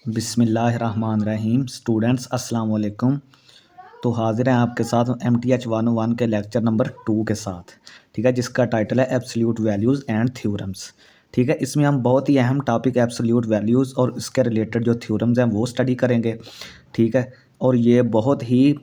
बिस्मिल्लाहिर्रहमानिर्रहीम। स्टूडेंट्स अस्सलाम वालेकुम। तो हाज़िर हैं आपके साथ MTH 101 के लेक्चर नंबर 2 के साथ, ठीक है, जिसका टाइटल है एब्सोल्यूट वैल्यूज़ एंड थ्योरम्स। ठीक है, इसमें हम बहुत ही अहम टॉपिक एब्सोल्यूट वैल्यूज़ और इसके रिलेटेड जो थ्योरम्स हैं वो स्टडी करेंगे। ठीक है, और ये बहुत ही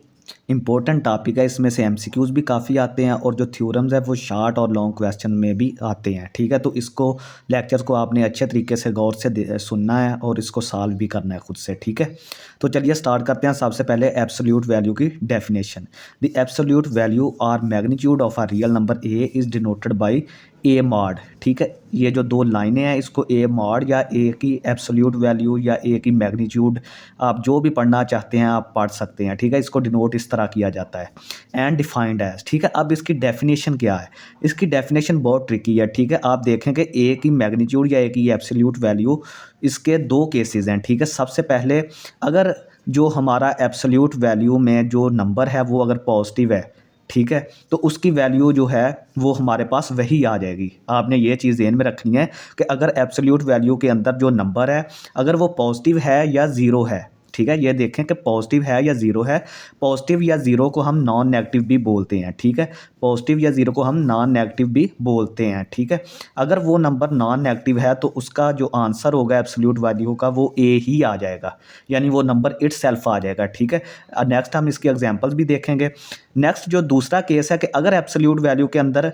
इम्पोर्टेंट टॉपिक है। इसमें से MCQs भी काफ़ी आते हैं और जो थ्योरम्स है वो शॉर्ट और लॉन्ग क्वेश्चन में भी आते हैं। ठीक है, तो इसको लेक्चर्स को आपने अच्छे तरीके से गौर से सुनना है और इसको सॉल्व भी करना है खुद से। ठीक है, तो चलिए स्टार्ट करते हैं। सबसे पहले एब्सोल्यूट वैल्यू की definition. The absolute value or magnitude of a real number A is denoted by A mod. ठीक है, ये जो दो लाइनें हैं इसको ए मॉड या ए की एब्सोल्यूट वैल्यू या ए की मैग्नीट्यूड, आप जो भी पढ़ना चाहते हैं आप पढ़ सकते हैं। ठीक है, इसको डिनोट इस तरह किया जाता है। And defined as. ठीक है, अब इसकी डेफिनेशन क्या है? इसकी डेफिनेशन बहुत ट्रिकी है। ठीक है, आप देखें कि ए की मैग्नीट्यूड या ए की एब्सोल्यूट वैल्यू, इसके दो केसेस हैं। ठीक है, सबसे पहले अगर जो हमारा एब्सोल्यूट वैल्यू में जो नंबर है वो अगर पॉजिटिव है, ठीक है, तो उसकी वैल्यू जो है वो हमारे पास वही आ जाएगी। आपने ये चीज़ ध्यान में रखनी है कि अगर एब्सोल्यूट वैल्यू के अंदर जो नंबर है अगर वो पॉजिटिव है या ज़ीरो है, ठीक है, ये देखें कि पॉजिटिव है या ज़ीरो है। पॉजिटिव या ज़ीरो को हम नॉन नेगेटिव भी बोलते हैं। ठीक है, पॉजिटिव या ज़ीरो को हम नॉन नेगेटिव भी बोलते हैं। ठीक है, अगर वो नंबर नॉन नेगेटिव है तो उसका जो आंसर होगा एब्सोल्यूट वैल्यू का वो ए ही आ जाएगा, यानी वो नंबर इटसेल्फ आ जाएगा। ठीक है, नेक्स्ट हम इसकी एग्जांपल्स भी देखेंगे। नेक्स्ट जो दूसरा केस है कि अगर एब्सोल्यूट वैल्यू के अंदर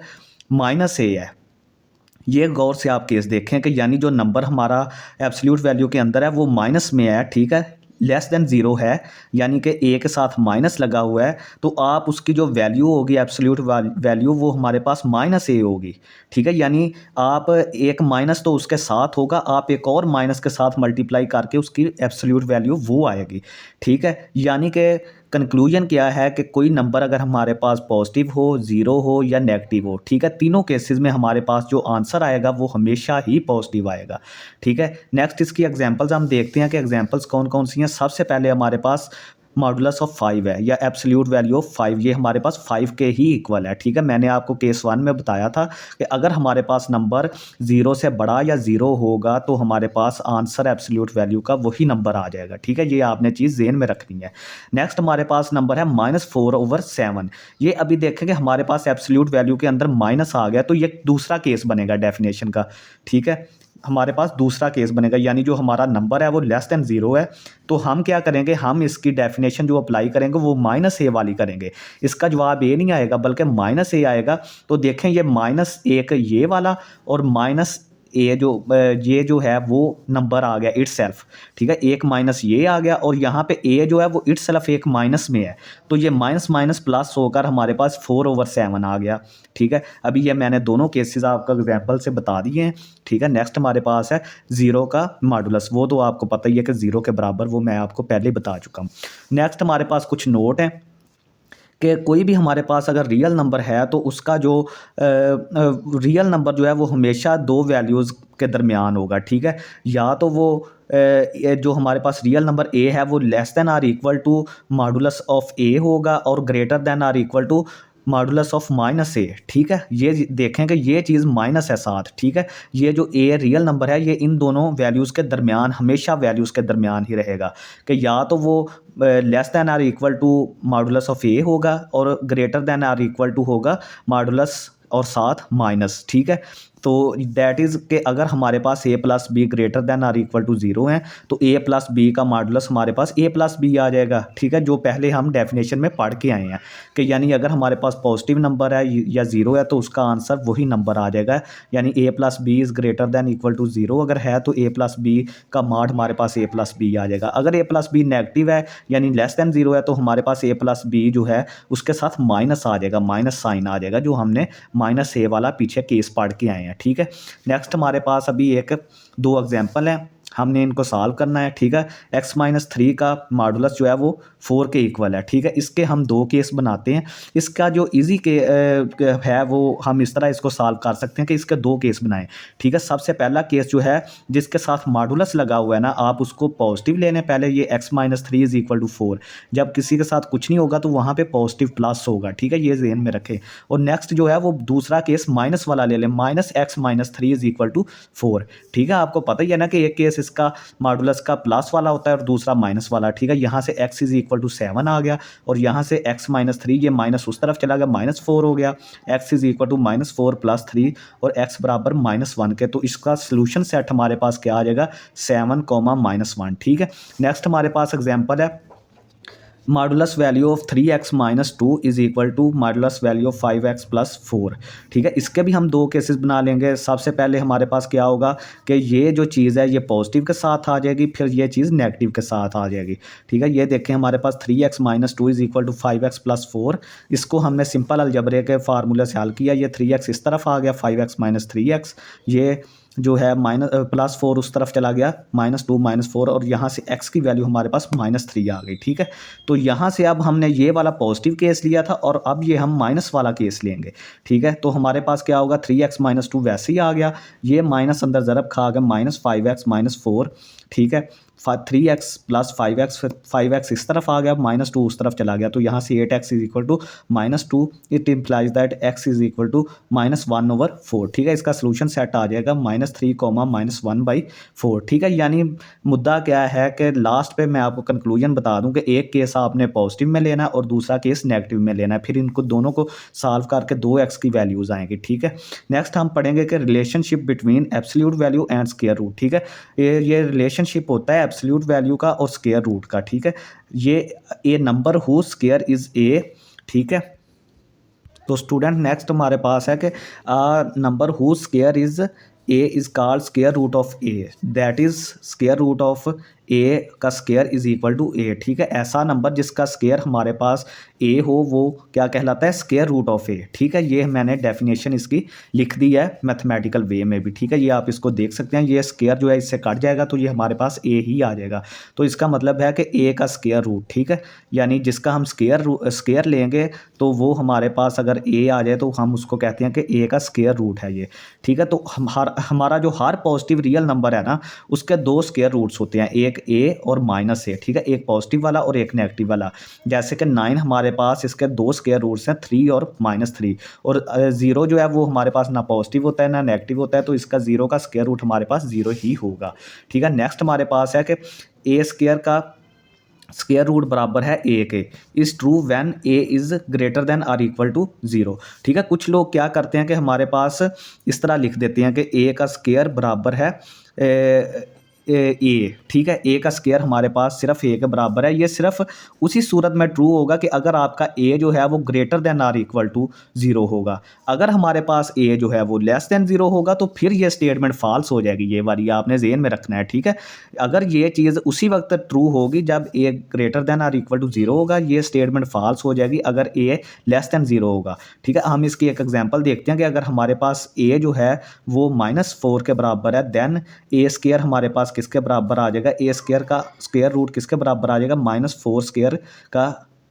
माइनस ए है, ये गौर से आप केस देखें कि यानी जो नंबर हमारा एब्सोल्यूट वैल्यू के अंदर है वो माइनस में है। ठीक है, लेस देन ज़ीरो है, यानी कि ए के साथ माइनस लगा हुआ है, तो आप उसकी जो वैल्यू होगी एब्सोल्यूट वैल्यू वो हमारे पास माइनस ए होगी। ठीक है, यानी आप एक माइनस तो उसके साथ होगा, आप एक और माइनस के साथ मल्टीप्लाई करके उसकी एब्सोल्यूट वैल्यू वो आएगी। ठीक है, यानी कि कंक्लूजन क्या है कि कोई नंबर अगर हमारे पास पॉजिटिव हो, ज़ीरो हो या नेगेटिव हो, ठीक है, तीनों केसेस में हमारे पास जो आंसर आएगा वो हमेशा ही पॉजिटिव आएगा। ठीक है, नेक्स्ट इसकी एग्जांपल्स हम देखते हैं कि एग्जांपल्स कौन कौन सी हैं। सबसे पहले हमारे पास मॉडुलस ऑफ 5 है या एब्सोल्यूट वैल्यू ऑफ 5, ये हमारे पास 5 के ही इक्वल है। ठीक है, मैंने आपको केस 1 में बताया था कि अगर हमारे पास नंबर 0 से बड़ा या 0 होगा तो हमारे पास आंसर एब्सोल्यूट वैल्यू का वही नंबर आ जाएगा। ठीक है, ये आपने चीज़ ज़हन में रखनी है। नेक्स्ट हमारे पास नंबर है -4/7। ये अभी देखेंगे हमारे पास एब्सोल्यूट वैल्यू के अंदर माइनस आ गया तो ये दूसरा केस बनेगा डेफिनेशन का। ठीक है, हमारे पास दूसरा केस बनेगा, यानी जो हमारा नंबर है वो लेस देन ज़ीरो है, तो हम क्या करेंगे, हम इसकी डेफिनेशन जो अप्लाई करेंगे वो माइनस ए वाली करेंगे। इसका जवाब ए नहीं आएगा बल्कि माइनस ए आएगा। तो देखें ये -1 ये वाला और माइनस ए जो ये जो है वो नंबर आ गया इटसेल्फ। ठीक है, एक माइनस ये आ गया और यहाँ पे ए जो है वो इटसेल्फ एक माइनस में है, तो ये माइनस माइनस प्लस होकर हमारे पास 4/7 आ गया। ठीक है, अभी ये मैंने दोनों केसेस आपको एग्जांपल से बता दिए हैं। ठीक है, नेक्स्ट हमारे पास है ज़ीरो का मॉडुलस, वो तो आपको पता ही है कि ज़ीरो के बराबर, वो मैं आपको पहले बता चुका हूँ। नेक्स्ट हमारे पास कुछ नोट हैं कि कोई भी हमारे पास अगर रियल नंबर है तो उसका जो रियल नंबर जो है वो हमेशा दो वैल्यूज़ के दरमियान होगा। ठीक है, या तो वो जो हमारे पास रियल नंबर ए है वो less than or equal to modulus of A होगा और greater than or equal to modulus of minus A. ठीक है, ये देखें कि ये चीज़ माइनस है साथ। ठीक है, ये जो ए रियल नंबर है ये इन दोनों वैल्यूज़ के दरमियान, हमेशा वैल्यूज़ के दरमियान ही रहेगा कि या तो वो less than or equal to modulus of A होगा और greater than or equal to होगा मॉडुलस और साथ माइनस। ठीक है, तो दैट इज़ कि अगर हमारे पास a plus B greater than or equal to 0 है तो a प्लस बी का मॉडुलस हमारे पास a प्लस बी आ जाएगा। ठीक है, जो पहले हम डेफिनेशन में पढ़ के आए हैं कि यानी अगर हमारे पास पॉजिटिव नंबर है या 0 है तो उसका आंसर वही नंबर आ जाएगा, यानी a plus B is greater than equal to 0 अगर है तो a प्लस बी का मॉड हमारे पास a प्लस बी आ जाएगा। अगर a प्लस बी नेगेटिव है यानी लेस दैन 0 है तो हमारे पास a प्लस बी जो है उसके साथ माइनस आ जाएगा, माइनस साइन आ जाएगा, जो हमने माइनस ए वाला पीछे केस पढ़ के आए हैं। ठीक है, नेक्स्ट हमारे पास अभी एक दो एग्जांपल हैं, हमने इनको सॉल्व करना है। ठीक है, x-3 का मॉडुलस जो है वो 4 के इक्वल है। ठीक है, इसके हम दो केस बनाते हैं। इसका जो इजी के है वो हम इस तरह इसको सॉल्व कर सकते हैं कि इसके दो केस बनाएं। ठीक है, सबसे पहला केस जो है जिसके साथ मॉडुलस लगा हुआ है ना, आप उसको पॉजिटिव लेने पहले, ये x-3 इज़ इक्वल टू 4। जब किसी के साथ कुछ नहीं होगा तो वहाँ पर पॉजिटिव प्लस होगा। ठीक है, ये ज़हन में रखें। और नेक्स्ट जो है वो दूसरा केस माइनस वाला ले लें, -x-3 इज़ इक्वल टू 4। ठीक है, आपको पता ही है ना कि एक केस इसका मॉडुलस का प्लस वाला होता है और दूसरा माइनस वाला, ठीक है। यहाँ से x इज इक्वल टू 7 आ गया और यहाँ से x माइनस 3, ये माइनस उस तरफ चला गया, -4 हो गया। x इज इक्वल टू -4 + 3 और x बराबर -1 के। तो इसका सोल्यूशन सेट हमारे पास क्या आ जाएगा, 7, -1, ठीक है। नेक्स्ट हमारे पास एग्जाम्पल है modulus value of 3x - 2 is equal to modulus value of 5x + 4, ठीक है। इसके भी हम दो केसेस बना लेंगे। सबसे पहले हमारे पास क्या होगा कि ये जो चीज़ है ये पॉजिटिव के साथ आ जाएगी, फिर ये चीज़ नेगेटिव के साथ आ जाएगी, ठीक है। ये देखें हमारे पास 3x - 2 is equal to 5x + 4, इसको हमने सिंपल अलजबरे के फार्मूले से हल किया। ये 3x इस तरफ आ गया, 5x - 3x, ये जो है +4 उस तरफ चला गया, -2 -4, और यहाँ से x की वैल्यू हमारे पास -3 आ गई, ठीक है। तो यहाँ से अब हमने ये वाला पॉजिटिव केस लिया था और अब ये हम माइनस वाला केस लेंगे, ठीक है। तो हमारे पास क्या होगा, 3x - 2 वैसे ही आ गया, ये माइनस अंदर ज़रब खा गया, -5x - 4, ठीक है। 3x + 5x, फिर 5x इस तरफ आ गया, -2 उस तरफ चला गया, तो यहाँ से 8x is equal to -2, it implies that x is equal to -1/4, ठीक है। इसका सोल्यूशन सेट आ जाएगा -3, -1/4, ठीक है। यानी मुद्दा क्या है कि लास्ट पे मैं आपको कंक्लूजन बता दूं कि एक केस आपने पॉजिटिव में लेना है और दूसरा केस नेगेटिव में लेना है, फिर इनको दोनों को सॉल्व करके 2x की वैल्यूज़ आएंगी, ठीक है। नेक्स्ट हम पढ़ेंगे कि relationship between absolute value and square root, ठीक है। ये रिलेशनशिप होता है एब्सोल्यूट वैल्यू का और स्क्वायर रूट का, ठीक है। ये A number who square is A, ठीक है। तो स्टूडेंट नेक्स्ट हमारे पास है कि number who square is A is called square root of A, that is square root of A का square is equal to A, ठीक है। ऐसा नंबर जिसका स्क्वायर हमारे पास ए हो वो क्या कहलाता है, स्क्वायर रूट ऑफ ए, ठीक है। ये मैंने डेफिनेशन इसकी लिख दी है मैथमेटिकल वे में भी, ठीक है। ये आप इसको देख सकते हैं, ये स्क्वायर जो है इससे कट जाएगा तो ये हमारे पास ए ही आ जाएगा। तो इसका मतलब है कि ए का स्क्वायर रूट, ठीक है। यानी जिसका हम स्क्वायर लेंगे तो वो हमारे पास अगर ए आ जाए तो हम उसको कहते हैं कि ए का स्क्वायर रूट है ये, ठीक है। तो हमारा जो हर पॉजिटिव रियल नंबर है ना उसके दो स्क्वायर रूट्स होते हैं, एक ए और -a, ठीक है। एक पॉजिटिव वाला और एक नेगेटिव वाला। जैसे कि 9 हमारे पास इसके दो स्क्वायर रूट्स हैं, 3 और -3, और 0 जो है वो हमारे पास ना पॉजिटिव होता है ना नेगेटिव होता है, तो इसका 0 का स्क्वायर रूट हमारे पास 0 ही होगा, ठीक है। नेक्स्ट हमारे पास है कि ए स्क्वायर का स्क्वायर रूट बराबर है ए के, is true when A is greater than or equal to 0, ठीक है। कुछ लोग क्या करते हैं कि हमारे पास इस तरह लिख देते हैं कि ए का स्क्वायर बराबर है ए, ठीक है। ए का स्क्वायर हमारे पास सिर्फ ए के बराबर है। ये सिर्फ उसी सूरत में ट्रू होगा कि अगर आपका ए जो है वो greater than or equal to 0 होगा। अगर हमारे पास ए जो है वो लेस देन 0 होगा तो फिर ये स्टेटमेंट फॉल्स हो जाएगी। ये वाली आपने ज़हन में रखना है, ठीक है। अगर ये चीज़ उसी वक्त ट्रू होगी जब A greater than or equal to 0 होगा, ये स्टेटमेंट फॉल्स हो जाएगी अगर ए लेस देन 0 होगा, ठीक है। हम इसकी एक एग्जांपल देखते हैं कि अगर हमारे पास ए जो है वो -4 के बराबर है, देन ए स्क्वायर हमारे पास किसके बराबर आ जाएगा, ए स्क्वायर का स्क्वायर रूट किसके बराबर आ जाएगा, -4 स्क्वायर का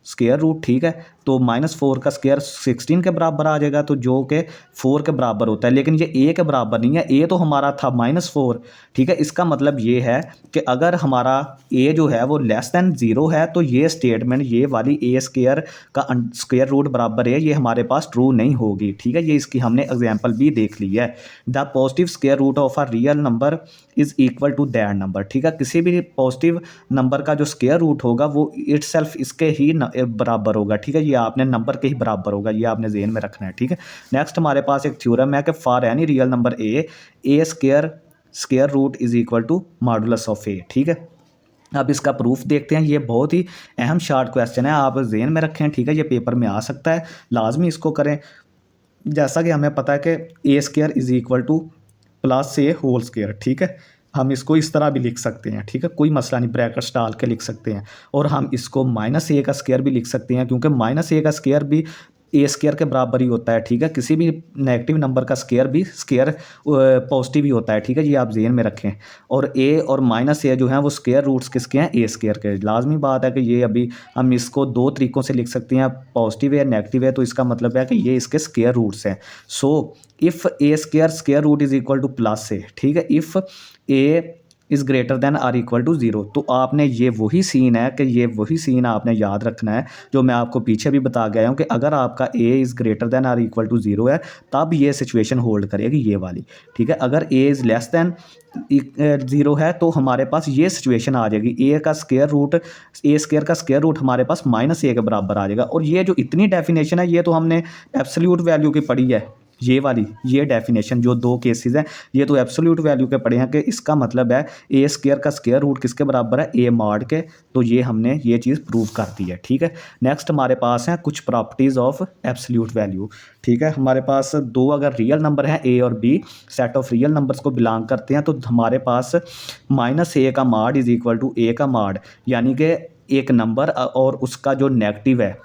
स्क्वायर रूट, ठीक है। तो -4 का स्क्वायर 16 के बराबर आ जाएगा, तो जो कि 4 के बराबर होता है, लेकिन ये ए के बराबर नहीं है। ए तो हमारा था -4, ठीक है। इसका मतलब ये है कि अगर हमारा ए जो है वो लेस देन 0 है तो ये स्टेटमेंट, ये वाली ए स्क्वायर का स्क्वायर रूट बराबर है, ये हमारे पास ट्रू नहीं होगी, ठीक है। ये इसकी हमने एग्जाम्पल भी देख ली है। The positive square root of a real number is equal to that number, ठीक है। किसी भी पॉजिटिव नंबर का जो स्क्वायर रूट होगा वो इटसेल्फ इसके ही बराबर होगा, ठीक है। ये आपने नंबर के ही बराबर होगा, ये आपने ज़हन में रखना है, ठीक है। नेक्स्ट हमारे पास एक थ्योरम है कि for any real number A square root is equal to modulus of A, ठीक है। अब इसका प्रूफ देखते हैं। ये बहुत ही अहम शॉर्ट क्वेश्चन है, आप ज़हन में रखें, ठीक है। ये पेपर में आ सकता है, लाजमी इसको करें। जैसा कि हमें पता है कि A square is equal to +a whole square, ठीक है। हम इसको इस तरह भी लिख सकते हैं, ठीक है, कोई मसला नहीं, ब्रैकेट्स डाल के लिख सकते हैं। और हम इसको -a का स्क्वायर भी लिख सकते हैं, क्योंकि -a का स्क्वायर भी ए स्क्वायर के बराबर ही होता है, ठीक है। किसी भी नेगेटिव नंबर का स्क्वायर भी स्क्वायर पॉजिटिव ही होता है, ठीक है। ये आप ज़हन में रखें। और ए और -a जो हैं वो स्क्वायर रूट्स किसके हैं, ए स्क्वायर के। लाजमी बात है कि ये अभी हम इसको दो तरीक़ों से लिख सकते हैं, पॉजिटिव है नेगेटिव है, तो इसका मतलब है कि ये इसके स्क्वायर रूट्स हैं। So if A square root is equal to +a, ठीक है। If A is greater than or equal to zero. तो आपने ये वही सीन है कि ये वही सीन आपने याद रखना है जो मैं आपको पीछे भी बता गया हूँ कि अगर आपका A is greater than or equal to zero है तब ये सिचुएशन होल्ड करेगी ये वाली, ठीक है। अगर ए इज़ लेस देन ज़ीरो है तो हमारे पास ये सिचुएशन आ जाएगी, ए का स्क्वायर रूट, ए स्क्वायर का स्क्वायर रूट हमारे पास माइनस ए के बराबर आ जाएगा। और ये जो इतनी डेफिनेशन है ये तो हमने एब्सोल्यूट वैल्यू की पढ़ी है, ये वाली ये डेफिनेशन जो दो केसेस हैं ये तो एब्सोल्यूट वैल्यू के पढ़े हैं कि इसका मतलब है ए स्क्वायर का स्क्वायर रूट किसके बराबर है, ए मॉड के। तो ये हमने ये चीज़ प्रूव कर दी है, ठीक है। नेक्स्ट हमारे पास हैं कुछ प्रॉपर्टीज़ ऑफ एब्सोल्यूट वैल्यू, ठीक है। हमारे पास दो अगर रियल नंबर हैं ए और B, set of real numbers को बिलोंग करते हैं, तो हमारे पास माइनस ए का mod is equal to A का मॉड, यानी कि एक नंबर और उसका जो नेगेटिव है,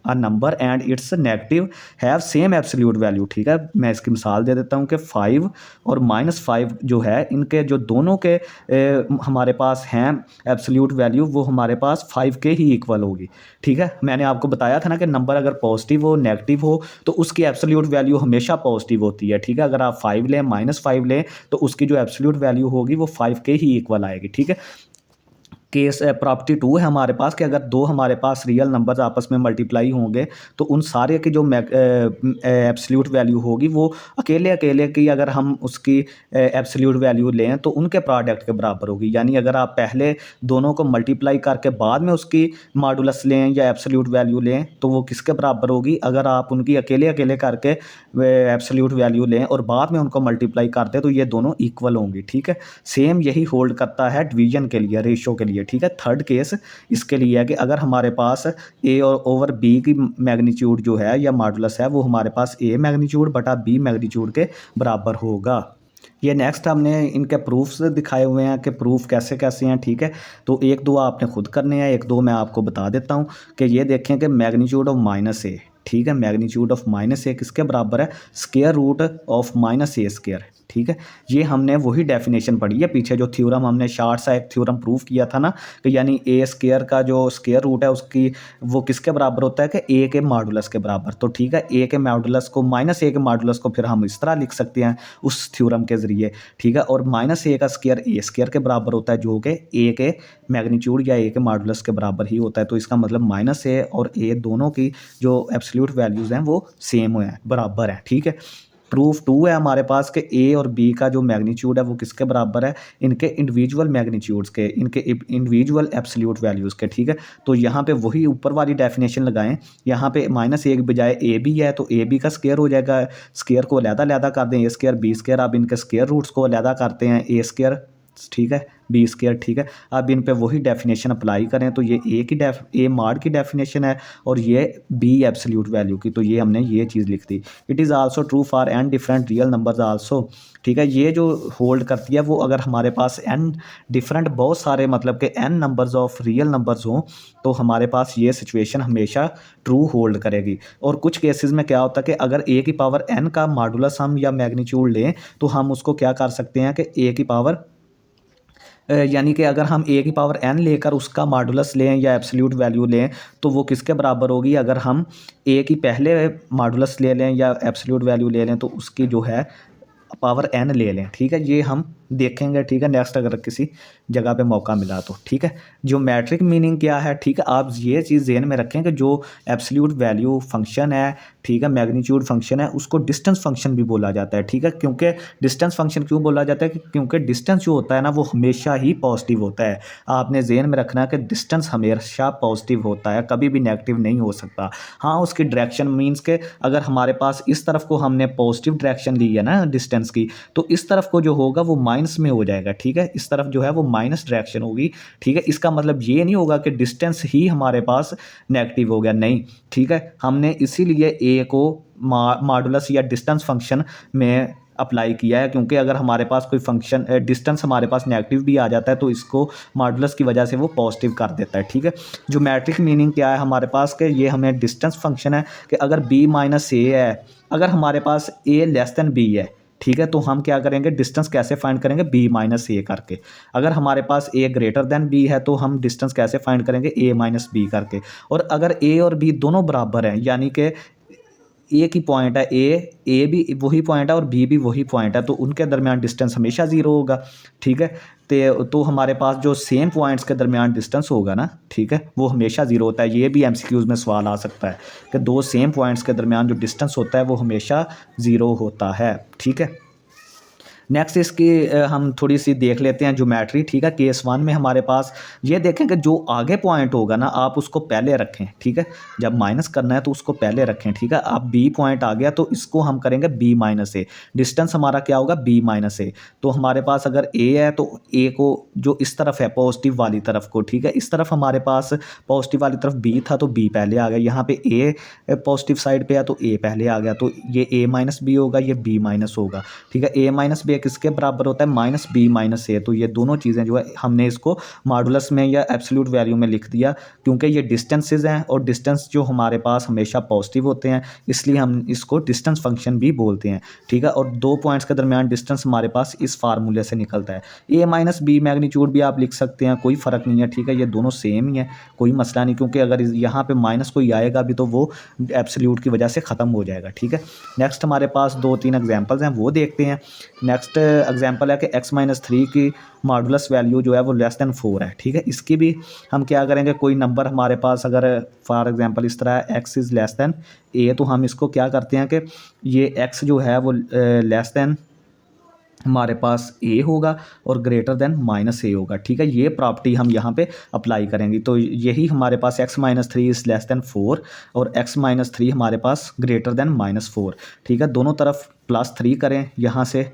a number and it's negative have same absolute value, ठीक है। मैं इसकी मिसाल दे देता हूँ कि 5 और -5 जो है इनके जो दोनों के हमारे पास हैं एब्सोल्यूट वैल्यू वो हमारे पास 5 के ही इक्वल होगी, ठीक है। मैंने आपको बताया था ना कि नंबर अगर पॉजिटिव हो नेगेटिव हो तो उसकी एब्सोल्यूट वैल्यू हमेशा पॉजिटिव होती है, ठीक है। अगर आप 5 लें -5 लें तो उसकी जो एब्सोल्यूट वैल्यू होगी वो 5 के ही इक्वल आएगी, ठीक है। केस प्रॉपर्टी 2 है हमारे पास कि अगर दो हमारे पास रियल नंबर्स आपस में मल्टीप्लाई होंगे तो उन सारे की जो एब्सोल्यूट वैल्यू होगी वो अकेले अकेले की अगर हम उसकी एब्सोल्यूट वैल्यू लें तो उनके प्रोडक्ट के बराबर होगी। यानी अगर आप पहले दोनों को मल्टीप्लाई करके बाद में उसकी मॉडुलस लें या एब्सोल्यूट वैल्यू लें तो वो किसके बराबर होगी, अगर आप उनकी अकेले अकेले करके एब्सोल्यूट वैल्यू लें और बाद में उनको मल्टीप्लाई कर दें तो ये दोनों इक्वल होंगी, ठीक है। सेम यही होल्ड करता है डिवीजन के लिए, रेशो के लिए, ठीक है। थर्ड केस इसके लिए है कि अगर हमारे पास ए और ओवर बी की मैग्नीट्यूड जो है या मॉडुलस है वो हमारे पास ए मैग्नीट्यूड बटा बी मैग्नीट्यूड के बराबर होगा। ये नेक्स्ट हमने इनके प्रूफ्स दिखाए हुए हैं कि प्रूफ कैसे कैसे हैं, ठीक है। तो एक दो आपने खुद करने हैं, एक दो मैं आपको बता देता हूँ कि ये देखें कि मैग्नीट्यूड ऑफ माइनस ए, ठीक है, मैग्नीट्यूड ऑफ माइनस ए किसके बराबर है, square root of minus A square, ठीक है। ये हमने वही डेफिनेशन पढ़ी है पीछे जो थ्योरम हमने शॉर्ट सा एक थ्योरम प्रूव किया था ना कि यानी ए स्क्वायर का जो स्क्वायर रूट है उसकी वो किसके बराबर होता है कि ए के मॉडुलस के बराबर। तो ठीक है, ए के मॉडुलस को माइनस ए के मॉडुलस को फिर हम इस तरह लिख सकते हैं उस थ्योरम के ज़रिए, ठीक है। और माइनस ए का स्क्वायर ए स्क्वायर के बराबर होता है जो कि ए के मैग्नीट्यूड या ए के मॉडुलस के बराबर ही होता है। तो इसका मतलब माइनस ए और ए दोनों की जो एब्सोल्यूट वैल्यूज़ हैं वो सेम हैं, बराबर हैं, ठीक है। प्रूफ 2 है हमारे पास कि ए और बी का जो मैग्नीट्यूड है वो किसके बराबर है, इनके इंडिविजुअल मैग्नीट्यूड्स के, इनके इंडिविजुअल एब्सोल्यूट वैल्यूज़ के, ठीक है। तो यहाँ पे वही ऊपर वाली डेफिनेशन लगाएं, यहाँ पे माइनस ए के बजाय ए बी है तो ए बी का स्क्वायर हो जाएगा, स्क्वायर को अलग-अलग कर दें, ए स्क्वायर बी स्क्वायर, अब इनके स्क्वायर रूट्स को अलग करते हैं, ए स्क्वायर, ठीक है, बी स्क्वायर, ठीक है। अब इन पे वही डेफिनेशन अप्लाई करें तो ये ए मॉड की डेफिनेशन है और ये बी एब्सोल्यूट वैल्यू की, तो ये हमने ये चीज़ लिख दी। It is also true for an different real numbers also, ठीक है। ये जो होल्ड करती है वो अगर हमारे पास एन डिफरेंट बहुत सारे मतलब कि n numbers of real numbers हों तो हमारे पास ये सिचुएशन हमेशा ट्रू होल्ड करेगी। और कुछ केसेस में क्या होता है कि अगर ए की पावर एन का मॉडुलस हम या मैग्नीट्यूड लें तो हम उसको क्या कर सकते हैं कि ए की पावर यानी कि अगर हम ए की पावर एन लेकर उसका मॉडुलस लें या एब्सोल्यूट वैल्यू लें तो वो किसके बराबर होगी, अगर हम ए की पहले मॉडुलस ले लें या एब्सोल्यूट वैल्यू ले लें तो उसकी जो है पावर एन ले लें, ठीक है। ये हम देखेंगे, ठीक है, नेक्स्ट अगर किसी जगह पे मौका मिला तो, ठीक है। ज्योमेट्रिक मीनिंग क्या है, ठीक है, आप ये चीज़ ज़हन में रखें कि जो एब्सोल्यूट वैल्यू फंक्शन है, ठीक है, मैग्नीट्यूड फंक्शन है, उसको डिस्टेंस फंक्शन भी बोला जाता है, ठीक है। क्योंकि डिस्टेंस फंक्शन क्यों बोला जाता है, क्योंकि डिस्टेंस जो होता है ना वो हमेशा ही पॉजिटिव होता है। आपने ज़हन में रखना है कि डिस्टेंस हमेशा पॉजिटिव होता है, कभी भी नेगेटिव नहीं हो सकता। हाँ, उसकी डायरेक्शन मीन्स के अगर हमारे पास इस तरफ को हमने पॉजिटिव डायरेक्शन ली है ना डिस्टेंस की, तो इस तरफ को जो होगा वो माइनस में हो जाएगा, ठीक है। इस तरफ जो है वो माइनस डायरेक्शन होगी, ठीक है। इसका मतलब ये नहीं होगा कि डिस्टेंस ही हमारे पास नेगेटिव हो गया, नहीं, ठीक है। हमने इसीलिए ए को मॉडुलस या डिस्टेंस फंक्शन में अप्लाई किया है, क्योंकि अगर हमारे पास कोई फंक्शन डिस्टेंस हमारे पास नेगेटिव भी आ जाता है तो इसको मॉडुलस की वजह से वो पॉजिटिव कर देता है, ठीक है। ज्योमेट्रिक मीनिंग क्या है हमारे पास के ये हमें डिस्टेंस फंक्शन है कि अगर b माइनस ए है, अगर हमारे पास a लेस देन b है, ठीक है, तो हम क्या करेंगे, डिस्टेंस कैसे फाइंड करेंगे, b माइनस ए करके। अगर हमारे पास a ग्रेटर देन b है तो हम डिस्टेंस कैसे फाइंड करेंगे, a माइनस बी करके। और अगर a और b दोनों बराबर हैं यानी कि एक ही पॉइंट है, ए भी वही पॉइंट है और बी भी वही पॉइंट है, तो उनके दरमियान डिस्टेंस हमेशा ज़ीरो होगा, ठीक है। तो हमारे पास जो सेम पॉइंट्स के दरमियान डिस्टेंस होगा ना, ठीक है, वो हमेशा ज़ीरो होता है। ये भी एमसीक्यूज़ में सवाल आ सकता है कि दो सेम पॉइंट्स के दरमियान जो डिस्टेंस होता है वो हमेशा ज़ीरो होता है, ठीक है। नेक्स्ट इसकी हम थोड़ी सी देख लेते हैं ज्योमेट्री, ठीक है। केस 1 में हमारे पास ये देखें कि जो आगे पॉइंट होगा ना आप उसको पहले रखें, ठीक है। जब माइनस करना है तो उसको पहले रखें, ठीक है। अब बी पॉइंट आ गया तो इसको हम करेंगे बी माइनस ए, डिस्टेंस हमारा क्या होगा बी माइनस ए। तो हमारे पास अगर ए है तो ए को जो इस तरफ है पॉजिटिव वाली तरफ को, ठीक है, इस तरफ हमारे पास पॉजिटिव वाली तरफ बी था तो बी पहले आ गया, यहाँ पे ए पॉजिटिव साइड पे है तो ए पहले आ गया, तो ये ए माइनस बी होगा, ये बी माइनस होगा, ठीक है। ए माइनस बी किसके बराबर होता है माइनस बी माइनस ए। तो ये दोनों चीज़ें जो है हमने इसको मॉडुलस में या एब्सोल्यूट वैल्यू में लिख दिया, क्योंकि ये डिस्टेंसेस हैं और डिस्टेंस जो हमारे पास हमेशा पॉजिटिव होते हैं, इसलिए हम इसको डिस्टेंस फंक्शन भी बोलते हैं, ठीक है। और दो पॉइंट्स के दरमियान डिस्टेंस हमारे पास इस फार्मूले से निकलता है। ए माइनस बी मैग्नीट्यूड भी आप लिख सकते हैं, कोई फ़र्क नहीं है, ठीक है। ये दोनों सेम ही है, कोई मसला नहीं, क्योंकि अगर यहाँ पे माइनस कोई आएगा भी तो वो एब्सोल्यूट की वजह से ख़त्म हो जाएगा, ठीक है। नेक्स्ट हमारे पास 2-3 एग्जांपल्स हैं, वो देखते हैं। नेक्स्ट एग्जांपल है कि x-3 की मॉडुलस वैल्यू जो है वो लेस दैन 4 है, ठीक है। इसकी भी हम क्या करेंगे, कोई नंबर हमारे पास अगर फॉर एग्जांपल इस तरह है x is less then a, तो हम इसको क्या करते हैं कि ये x जो है वो लेस दैन हमारे पास a होगा और ग्रेटर देन माइनस ए होगा, ठीक है। ये प्रॉपर्टी हम यहाँ पे अप्लाई करेंगे, तो यही हमारे पास x-3 इज़ लेस दैन 4 और x-3 हमारे पास ग्रेटर देन -4, ठीक है। दोनों तरफ +3 करें यहाँ से,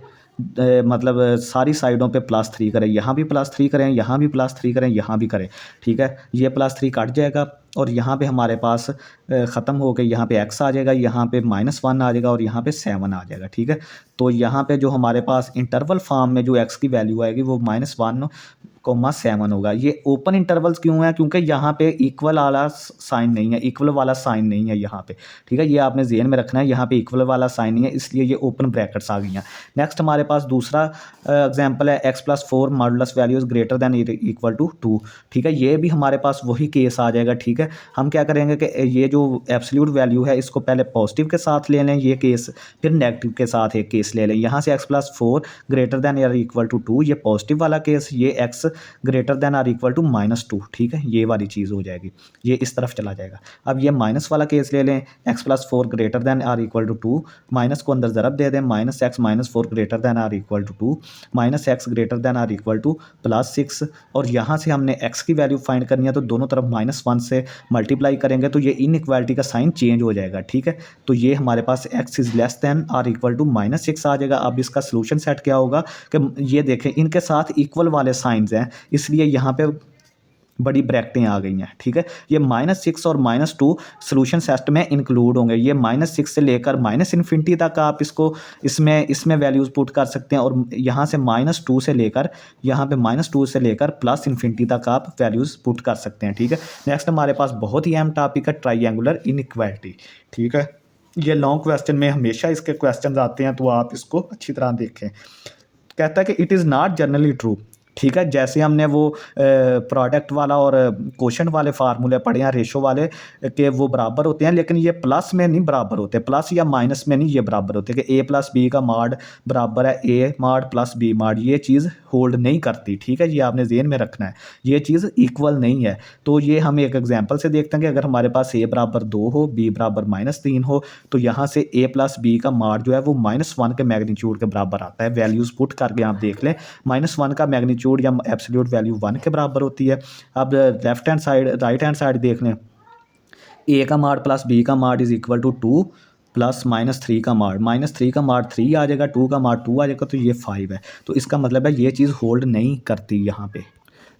मतलब सारी साइडों पे +3 करें, यहाँ भी +3 करें, यहाँ भी +3 करें, यहाँ भी करें, ठीक है। ये +3 कट जाएगा और यहाँ पे हमारे पास ख़त्म हो गई, यहाँ पे x आ जाएगा, यहाँ पे -1 आ जाएगा और यहाँ पे 7 आ जाएगा, ठीक है। तो यहाँ पे जो हमारे पास इंटरवल फॉर्म में जो x की वैल्यू आएगी वो -1,7 होगा। ये ओपन इंटरवल्स क्यों है, क्योंकि यहाँ पे इक्वल वाला साइन नहीं है, इक्वल वाला साइन नहीं है यहाँ पे, ठीक है। ये आपने ज़हन में रखना है, यहाँ पे इक्वल वाला साइन नहीं है, इसलिए ये ओपन ब्रैकेट्स आ गई हैं। नेक्स्ट हमारे पास दूसरा एग्जाम्पल है x+4 modulus values greater than equal to 2, ठीक है। ये भी हमारे पास वही केस आ जाएगा, ठीक है। हम क्या करेंगे कि ये जो एब्सोल्यूट वैल्यू है इसको पहले पॉजिटिव के साथ ले लें ये केस, फिर नेगेटिव के साथ एक केस ले लें। यहाँ से x+4 ग्रेटर दैन या इक्वल टू 2 ये पॉजिटिव वाला केस, ये x greater than or equal to -2, ठीक है, ये वाली चीज़ हो जाएगी, ये इस तरफ चला जाएगा। अब ये माइनस वाला केस ले लें, x+4 greater than or equal to 2, minus को अंदर ज़रब दे दें, -x -4 greater than or equal to 2, -x greater than or equal to +6, और यहाँ से हमने x की वैल्यू फाइंड करनी है तो दोनों तरफ -1 से मल्टीप्लाई करेंगे तो ये इनइक्वालिटी का साइन चेंज हो जाएगा, ठीक है। तो ये हमारे पास x is less than or equal to -6 आ जाएगा। अब इसका सोल्यूशन सेट क्या होगा कि ये देखें इनके साथ इक्वल वाले साइंस हैं, इसलिए यहाँ पे बड़ी ब्रैकेटें आ गई हैं, ठीक है। ये -6 और -2 सोल्यूशन सेट में इंक्लूड होंगे। ये -6 से लेकर -इन्फिनिटी तक आप इसको इसमें वैल्यूज़ पुट कर सकते हैं, और यहाँ से -2 से लेकर यहाँ पे -2 से लेकर +इन्फिनिटी तक आप वैल्यूज़ पुट कर सकते हैं, ठीक है। नेक्स्ट हमारे पास बहुत ही अहम टॉपिक है ट्राइंगुलर इनइक्वालिटी, ठीक है। ये लॉन्ग क्वेश्चन में हमेशा इसके क्वेश्चन आते हैं, तो आप इसको अच्छी तरह देखें। कहता है कि it is not generally true, ठीक है। जैसे हमने वो प्रोडक्ट वाला और क्वोशंट वाले फार्मूले पढ़े हैं, रेशो वाले के वो बराबर होते हैं, लेकिन ये प्लस में नहीं बराबर होते, प्लस या माइनस में नहीं ये बराबर होते कि a+b का मॉड बराबर है a mod plus b mod, ये चीज़ होल्ड नहीं करती, ठीक है। ये आपने ज़हन में रखना है, ये चीज़ इक्वल नहीं है। तो ये हम एक एग्जांपल से देखते हैं कि अगर हमारे पास a बराबर 2 हो, b बराबर -3 हो, तो यहाँ से a+b का मॉड जो है वो -1 के मैग्नीट्यूड के बराबर आता है। वैल्यूज़ पुट करके आप देख लें, -1 का मैग्नीट्यूड या एब्सोल्यूट वैल्यू 1 के बराबर होती है। अब left hand side right hand side देख लें, a का मॉड प्लस b का mod is equal to 2 plus -3 का मॉड, -3 का मॉड 3 आ जाएगा, 2 का मॉड 2 आ जाएगा, तो ये 5 है। तो इसका मतलब है ये चीज़ होल्ड नहीं करती यहाँ पे।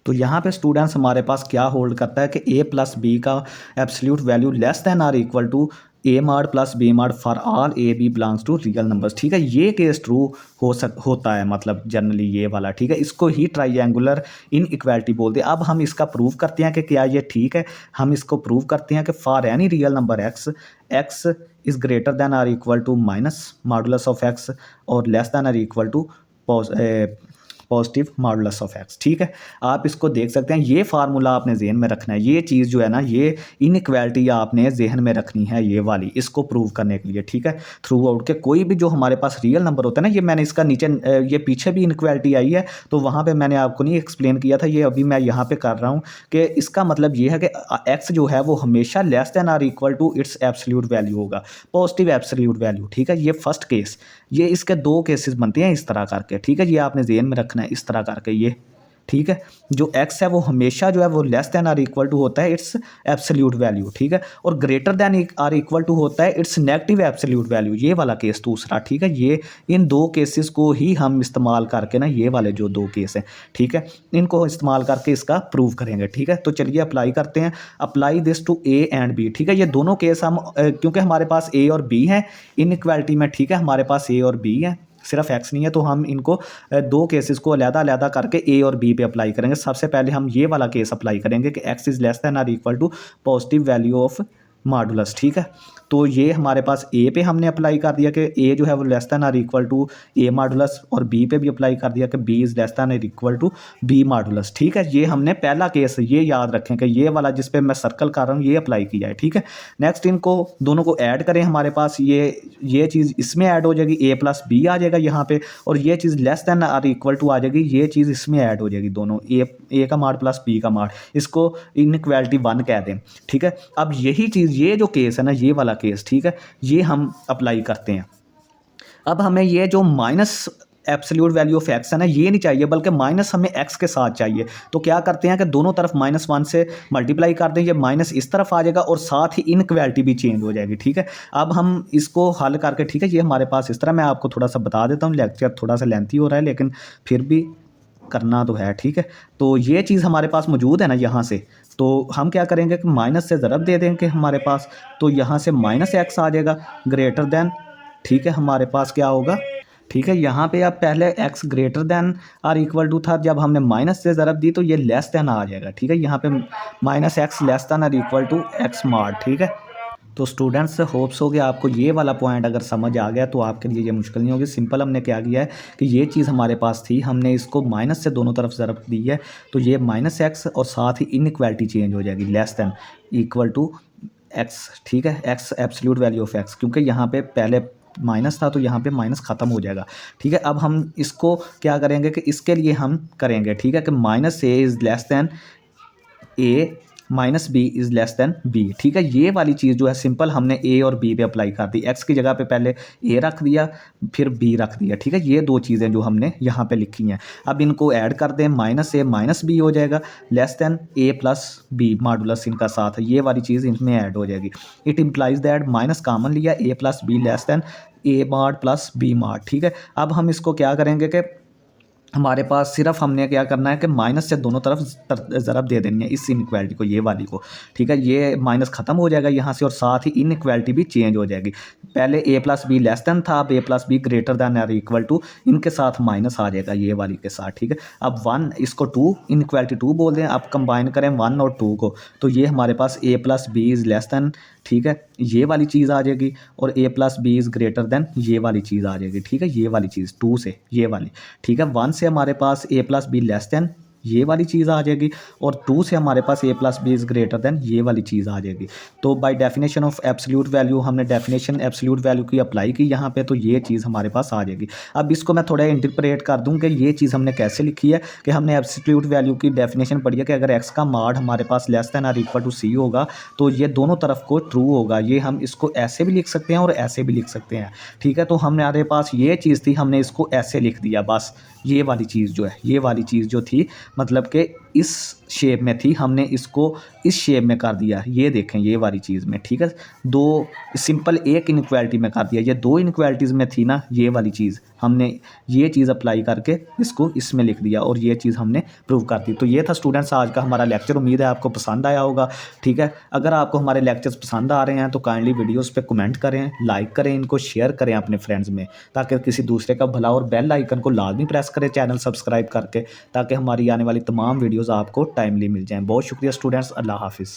तो यहाँ पे स्टूडेंट्स हमारे पास क्या होल्ड करता है कि a+b का absolute value less than or equal to a mod plus b mod for all a b belongs to real numbers, ठीक है। ये केस ट्रू होता है, मतलब जनरली ये वाला, ठीक है। इसको ही ट्राइंगुलर इनइक्वालिटी बोलते हैं। अब हम इसका प्रूव करते हैं कि क्या ये ठीक है। हम इसको प्रूव करते हैं कि for any real number x is greater than or equal to minus modulus of x और less than or equal to positive modulus of X. ठीक है, आप इसको देख सकते हैं, ये फार्मूला आपने जहन में रखना है, ये चीज़ जो है ना, ये इनइक्वालिटी आपने जहन में रखनी है, ये वाली, इसको प्रूव करने के लिए। ठीक है, थ्रू आउट के कोई भी जो हमारे पास रियल नंबर होता है ना, ये मैंने इसका नीचे ये पीछे भी इनइक्वालिटी आई है, तो वहाँ पे मैंने आपको नहीं एक्सप्लेन किया था, ये अभी मैं यहाँ पे कर रहा हूँ कि इसका मतलब ये है कि एक्स जो है वो हमेशा less than or equal to its absolute value होगा, पॉजिटिव एब्सोल्यूट वैल्यू। ठीक है, ये फर्स्ट केस, ये इसके दो केसेस बनते हैं इस तरह करके। ठीक है, ये आपने ज़हन में रखना है इस तरह करके ये। ठीक है, जो x है वो हमेशा जो है वो less than or equal to होता है इट्स एब्सोल्यूट वैल्यू। ठीक है, और greater than or equal to होता है इट्स नेगेटिव एब्सोल्यूट वैल्यू, ये वाला केस दूसरा। ठीक है, ये इन दो केसेस को ही हम इस्तेमाल करके ना, ये वाले जो दो केस हैं, ठीक है, इनको इस्तेमाल करके इसका प्रूव करेंगे। ठीक है, तो चलिए अप्लाई करते हैं, apply this to A and B. ठीक है, ये दोनों केस हम क्योंकि हमारे पास ए और बी हैं इनइक्वालिटी में। ठीक है, हमारे पास ए और बी हैं, सिर्फ एक्स नहीं है, तो हम इनको दो केसेस को अलग-अलग करके ए और बी पे अप्लाई करेंगे। सबसे पहले हम ये वाला केस अप्लाई करेंगे कि X is less than or equal to positive value of modulus. ठीक है, तो ये हमारे पास ए पे हमने अप्लाई कर दिया कि ए जो है वो less than or equal to A modulus, और बी पे भी अप्लाई कर दिया कि B is less than or equal to B modulus. ठीक है, ये हमने पहला केस, ये याद रखें कि ये वाला जिस पे मैं सर्कल कर रहा हूँ ये अप्लाई किया है। ठीक है, नेक्स्ट इनको दोनों को ऐड करें, हमारे पास ये चीज़ इसमें ऐड हो जाएगी, ए प्लस बी आ जाएगा यहाँ पे, और ये चीज़ less than or equal to आ जाएगी, ये चीज़ इसमें ऐड हो जाएगी, दोनों ए का माड प्लस बी का माड, इसको इनइक्वालिटी 1 कह दें। ठीक है, अब यही चीज़, ये जो केस है ना, ये वाला केस, ठीक है, ये हम अप्लाई करते हैं। अब हमें ये जो minus absolute value of x है ना, ये नहीं चाहिए, बल्कि माइनस हमें एक्स के साथ चाहिए। तो क्या करते हैं कि दोनों तरफ -1 से मल्टीप्लाई कर दें, ये माइनस इस तरफ आ जाएगा और साथ ही इनइक्वालिटी भी चेंज हो जाएगी। ठीक है, अब हम इसको हल करके, ठीक है, ये हमारे पास इस तरह, मैं आपको थोड़ा सा बता देता हूँ, लेक्चर थोड़ा सा लेंथी हो रहा है लेकिन फिर भी करना तो है। ठीक है, तो ये चीज़ हमारे पास मौजूद है ना यहाँ से, तो हम क्या करेंगे कि माइनस से ज़रब दे देंगे हमारे पास, तो यहाँ से माइनस एक्स आ जाएगा ग्रेटर देन। ठीक है, हमारे पास क्या होगा, ठीक है, यहाँ पे अब पहले x greater than or equal to था, जब हमने माइनस से ज़रब दी तो ये लेस देन आ जाएगा। ठीक है, यहाँ पे minus X less than or equal to X mod. ठीक है, तो स्टूडेंट्स होप्स हो गया आपको ये वाला पॉइंट अगर समझ आ गया तो आपके लिए ये मुश्किल नहीं होगी। सिंपल हमने क्या किया है कि ये चीज़ हमारे पास थी, हमने इसको माइनस से दोनों तरफ ज़रब दी है, तो ये माइनस एक्स और साथ ही इनइक्वालिटी चेंज हो जाएगी, less than equal to X. ठीक है, X absolute value of X, क्योंकि यहाँ पे पहले माइनस था तो यहाँ पे माइनस ख़त्म हो जाएगा। ठीक है, अब हम इसको क्या करेंगे कि इसके लिए हम करेंगे, ठीक है, कि minus A is less than A minus B is less than B. ठीक है, ये वाली चीज़ जो है सिंपल हमने ए और बी पे अप्लाई कर दी, एक्स की जगह पे पहले ए रख दिया फिर बी रख दिया। ठीक है, ये दो चीज़ें जो हमने यहाँ पे लिखी हैं, अब इनको ऐड कर दें, माइनस ए माइनस बी हो जाएगा, लेस दैन ए प्लस बी मॉडुलस इनका साथ है, ये वाली चीज़ इनमें ऐड हो जाएगी। It implies that minus common लिया, A plus B less than A mod plus B mod. ठीक है, अब हम इसको क्या करेंगे कि हमारे पास सिर्फ हमने क्या करना है कि माइनस से दोनों तरफ ज़रब दे देनी है इस इनइक्वालिटी को, ये वाली को। ठीक है, ये माइनस ख़त्म हो जाएगा यहाँ से और साथ ही इनइक्वालिटी भी चेंज हो जाएगी। पहले ए प्लस बी लेस देन था, अब ए प्लस बी ग्रेटर देन और इक्वल टू, इनके साथ माइनस आ जाएगा ये वाली के साथ। ठीक है, अब 1 इसको 2 इनइक्वालिटी 2 बोल दें, अब कंबाइन करें 1 और 2 को, तो ये हमारे पास A plus B is less than, ठीक है, ये वाली चीज़ आ जाएगी, और A plus B is greater than ये वाली चीज़ आ जाएगी। ठीक है, ये वाली चीज़ 2 से ये वाली। ठीक है, 1 से हमारे पास A plus B less than ये वाली चीज़ आ जाएगी, और 2 से हमारे पास A plus B is greater than ये वाली चीज़ आ जाएगी। तो by definition of absolute value, हमने डेफिनेशन एब्सोल्यूट वैल्यू की अप्लाई की यहाँ पे, तो ये चीज़ हमारे पास आ जाएगी। अब इसको मैं थोड़ा इंटरप्रेट कर दूँ कि ये चीज़ हमने कैसे लिखी है, कि हमने एब्सोल्यूट वैल्यू की डेफिनेशन पढ़ी है कि अगर एक्स का माड हमारे पास लेस देन और इक्वल टू सी होगा तो ये दोनों तरफ को ट्रू होगा। ये हम इसको ऐसे भी लिख सकते हैं और ऐसे भी लिख सकते हैं। ठीक है, तो हमारे पास ये चीज़ थी, हमने इसको ऐसे लिख दिया बस, ये वाली चीज़ जो है, ये वाली चीज़ जो थी मतलब कि इस शेप में थी, हमने इसको इस शेप में कर दिया, ये देखें ये वाली चीज़ में। ठीक है, दो सिंपल एक इनइक्वालिटी में कर दिया, ये दो इनइक्वालिटीज़ में थी ना ये वाली चीज़, हमने ये चीज़ अप्लाई करके इसको इसमें लिख दिया और ये चीज़ हमने प्रूव कर दी। तो ये था स्टूडेंट्स आज का हमारा लेक्चर, उम्मीद है आपको पसंद आया होगा। ठीक है, अगर आपको हमारे लेक्चर्स पसंद आ रहे हैं तो काइंडली वीडियोस पे कमेंट करें, लाइक करें, इनको शेयर करें अपने फ्रेंड्स में, ताकि किसी दूसरे का भला, और बेल आइकन को लाजमी प्रेस करें चैनल सब्सक्राइब करके, ताकि हमारी आने वाली तमाम वीडियोज़ आपको टाइमली मिल जाएँ। बहुत शुक्रिया स्टूडेंट्स, अल्लाह हाफिज़।